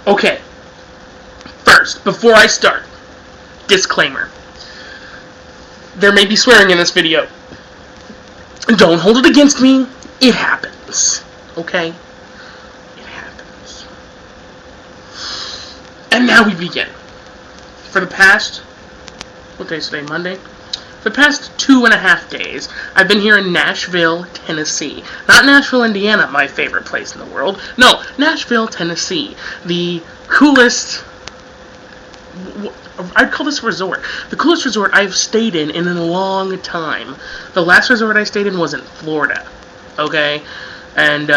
Okay, first, before I start, disclaimer. There may be swearing in this video. Don't hold it against me. It happens. Okay? It happens. And now we begin. For the past, what day is today, Monday? For the past 2.5 days, I've been here in Nashville, Tennessee. Not Nashville, Indiana, my favorite place in the world. No, Nashville, Tennessee. The coolest, I'd call this a resort. The coolest resort I've stayed in a long time. The last resort I stayed in was in Florida. Okay? And,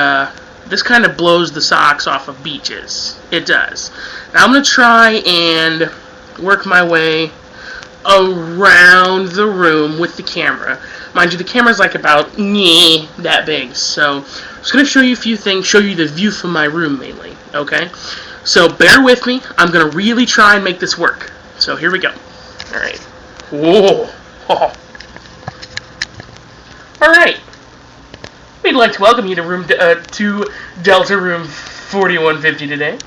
this kind of blows the socks off of beaches. It does. Now I'm going to try and work my way around the room with the camera. Mind you, the camera's like about that big. So I'm just going to show you a few things, show you the view from my room mainly. Okay? So bear with me. I'm going to really try and make this work. So here we go. Alright. Whoa. Oh. Alright. We'd like to welcome you to Delta Room 4150 today.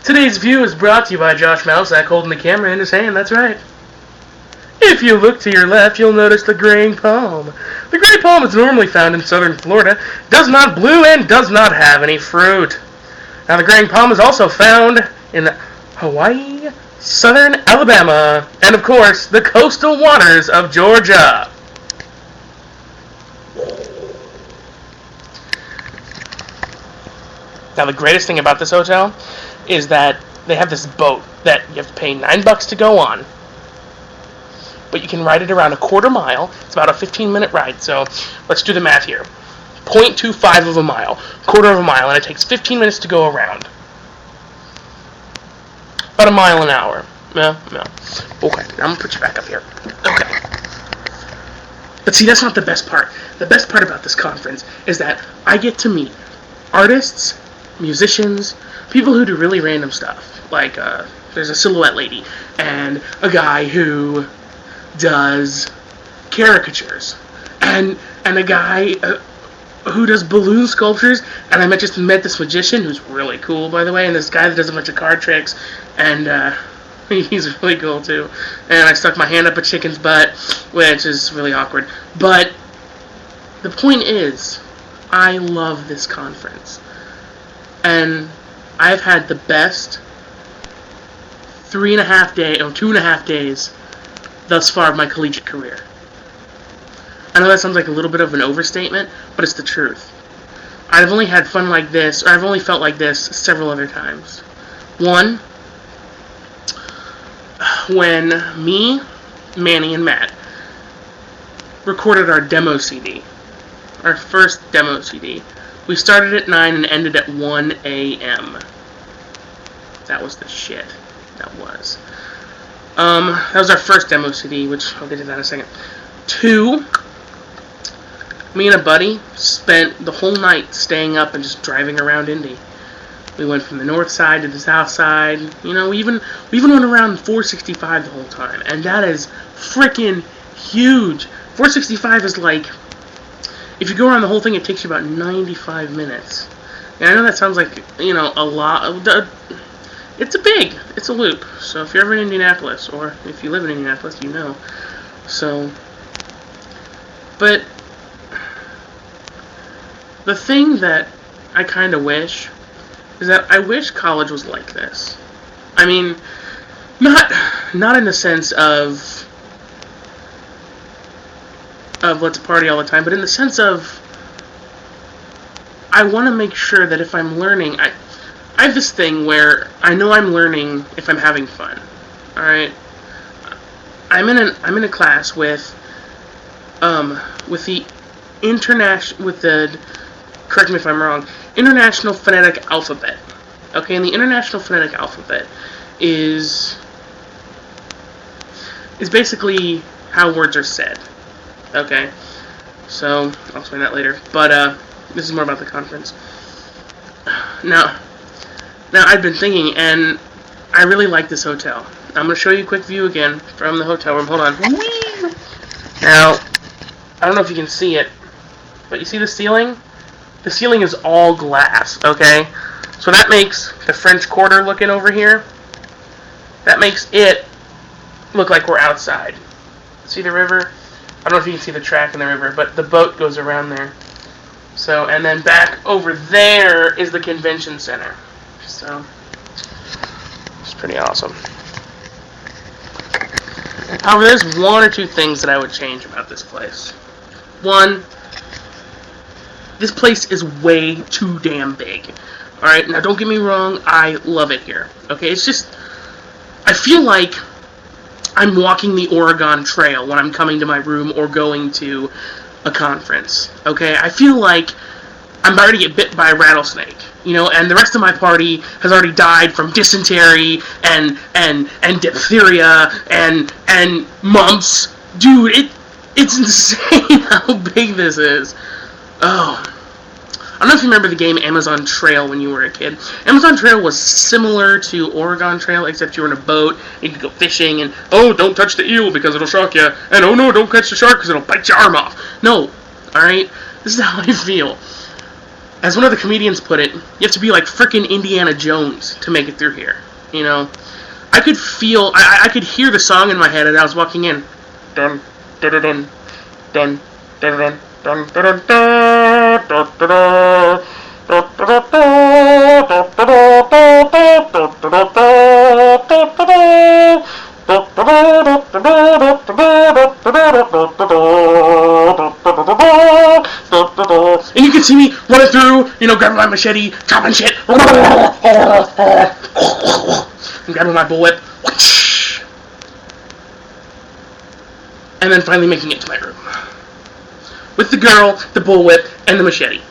Today's view is brought to you by Josh Mousak holding the camera in his hand, that's right. If you look to your left, you'll notice the graying palm. The gray palm is normally found in southern Florida, does not bloom, and does not have any fruit. Now, the graying palm is also found in Hawaii, southern Alabama, and, of course, the coastal waters of Georgia. Now, the greatest thing about this hotel is that they have this boat that you have to pay $9 to go on. But you can ride it around a quarter mile. It's about a 15-minute ride, so let's do the math here. 0.25 of a mile, quarter of a mile, and it takes 15 minutes to go around. About a mile an hour. No. Okay, now I'm going to put you back up here. Okay. But see, that's not the best part. The best part about this conference is that I get to meet artists, musicians, people who do really random stuff. Like, there's a silhouette lady, and a guy who does caricatures, and a guy who does balloon sculptures, and I just met this magician who's really cool, by the way, and this guy that does a bunch of card tricks, and he's really cool too. And I stuck my hand up a chicken's butt, which is really awkward. But the point is, I love this conference. And I've had the best 2.5 days thus far of my collegiate career. I know that sounds like a little bit of an overstatement, but it's the truth. I've only had fun like this, or I've only felt like this several other times. One, when me, Manny, and Matt recorded our demo CD. Our first demo CD. We started at 9 and ended at 1 a.m. That was the shit. That was our first demo CD, which I'll get to that in a second. 2, me and a buddy spent the whole night staying up and just driving around Indy. We went from the north side to the south side. You know, we even went around 465 the whole time, and that is freaking huge. 465 is like, if you go around the whole thing, it takes you about 95 minutes. And I know that sounds like, you know, a lot. It's a loop. So if you're ever in Indianapolis, or if you live in Indianapolis, you know. So, but the thing that I kind of wish is that I wish college was like this. I mean, not in the sense of let's party all the time, but in the sense of I want to make sure that if I'm learning, I have this thing where I know I'm learning if I'm having fun. All right, I'm in a class with the correct me if I'm wrong, International Phonetic Alphabet. Okay, and the International Phonetic Alphabet is basically how words are said. Okay, so I'll explain that later. But this is more about the conference. Now I've been thinking, and I really like this hotel. I'm going to show you a quick view again from the hotel room. Hold on. Now, I don't know if you can see it, but you see the ceiling? The ceiling is all glass, okay? So that makes the French Quarter looking over here. That makes it look like we're outside. See the river? I don't know if you can see the track in the river, but the boat goes around there. So, and then back over there is the convention center. So, it's pretty awesome. However, there's one or two things that I would change about this place. One, this place is way too damn big. Alright, now don't get me wrong, I love it here. Okay, it's just, I feel like I'm walking the Oregon Trail when I'm coming to my room or going to a conference. Okay, I feel like I'm about to get bit by a rattlesnake, you know, and the rest of my party has already died from dysentery and diphtheria and mumps. Dude, it's insane how big this is. Oh. I don't know if you remember the game Amazon Trail when you were a kid. Amazon Trail was similar to Oregon Trail, except you were in a boat, you could go fishing, and, oh, don't touch the eel because it'll shock you, and oh no, don't catch the shark because it'll bite your arm off. No, alright? This is how I feel. As one of the comedians put it, you have to be like frickin' Indiana Jones to make it through here, you know? I could feel, I could hear the song in my head as I was walking in. Dun, dun, dun, dun, dun, dun, dun. Dun, dun, dun, dun, dun, and you can see me running through, you know, grabbing my machete, chopping shit, and grabbing my bullwhip, and then finally making it to my room. With the girl, the bullwhip, and the machete.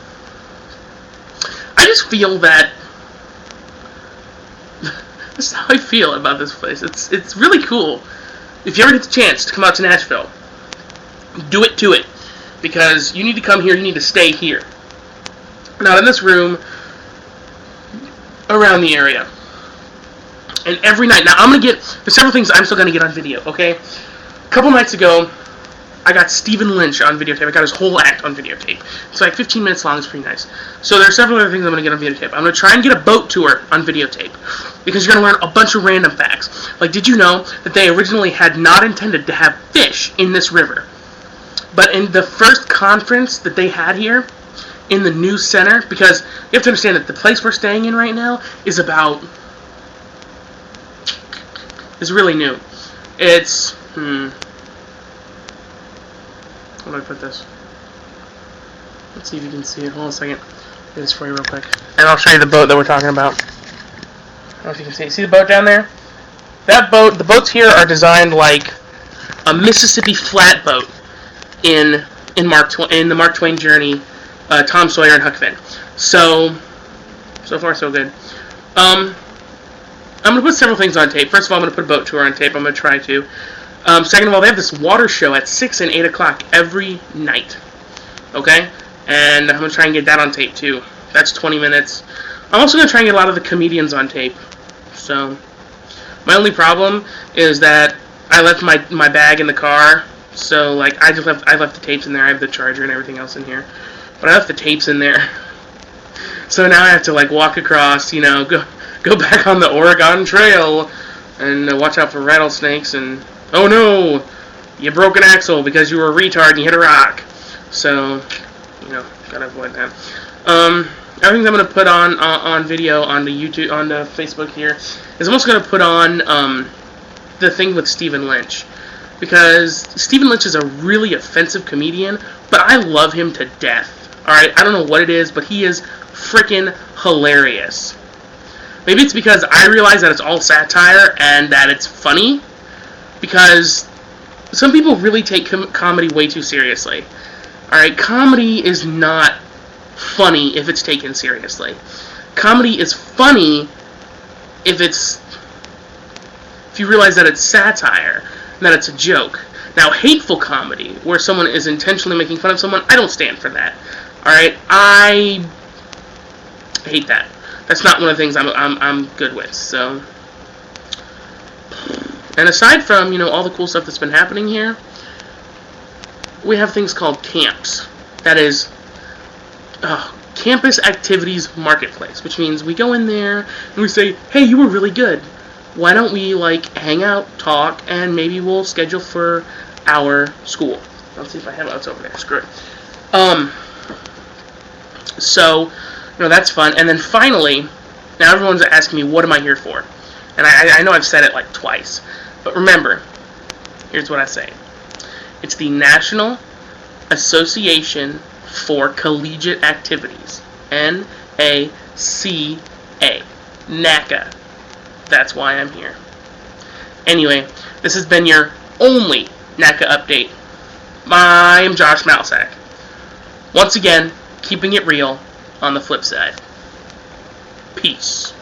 I just feel that this is how I feel about this place. It's really cool. If you ever get the chance to come out to Nashville, do it to it. Because you need to come here, you need to stay here. Not in this room, around the area. And every night, now there's several things I'm still going to get on video, okay? A couple nights ago, I got Stephen Lynch on videotape. I got his whole act on videotape. It's like 15 minutes long. It's pretty nice. So there are several other things I'm going to get on videotape. I'm going to try and get a boat tour on videotape. Because you're going to learn a bunch of random facts. Like, did you know that they originally had not intended to have fish in this river? But in the first conference that they had here, in the new center, because you have to understand that the place we're staying in right now is really new. It's, how do I put this? Let's see if you can see it. Hold on a second. Do this for you real quick. And I'll show you the boat that we're talking about. I don't know if you can see. See the boat down there? That boat, the boats here are designed like a Mississippi flatboat in the Mark Twain Journey, Tom Sawyer and Huck Finn. So far so good. I'm going to put several things on tape. First of all, I'm going to put a boat tour on tape. I'm going to try to. Second of all, they have this water show at 6 and 8 o'clock every night. Okay? And I'm going to try and get that on tape, too. That's 20 minutes. I'm also going to try and get a lot of the comedians on tape. So, my only problem is that I left my bag in the car. So, like, I left the tapes in there. I have the charger and everything else in here. But I left the tapes in there. So now I have to, like, walk across, you know, go back on the Oregon Trail and watch out for rattlesnakes and... Oh no! You broke an axle because you were a retard and you hit a rock. So, you know, gotta avoid that. Everything I'm gonna put on video on the YouTube, on the Facebook here, is I'm also gonna put on the thing with Stephen Lynch, because Stephen Lynch is a really offensive comedian, but I love him to death. All right, I don't know what it is, but he is freaking hilarious. Maybe it's because I realize that it's all satire and that it's funny. Because some people really take comedy way too seriously. Alright, comedy is not funny if it's taken seriously. Comedy is funny if you realize that it's satire and that it's a joke. Now, hateful comedy, where someone is intentionally making fun of someone, I don't stand for that. Alright, I hate that. That's not one of the things I'm good with, so... And aside from, you know, all the cool stuff that's been happening here, we have things called camps. That is, Campus Activities Marketplace, which means we go in there and we say, hey, you were really good. Why don't we, like, hang out, talk, and maybe we'll schedule for our school. Let's see if I have what's over there. Screw it. So, that's fun. And then finally, now everyone's asking me, what am I here for? And I know I've said it like twice. But remember, here's what I say. It's the National Association for Collegiate Activities. NACA. NACA. That's why I'm here. Anyway, this has been your only NACA update. I'm Josh Malsack. Once again, keeping it real on the flip side. Peace.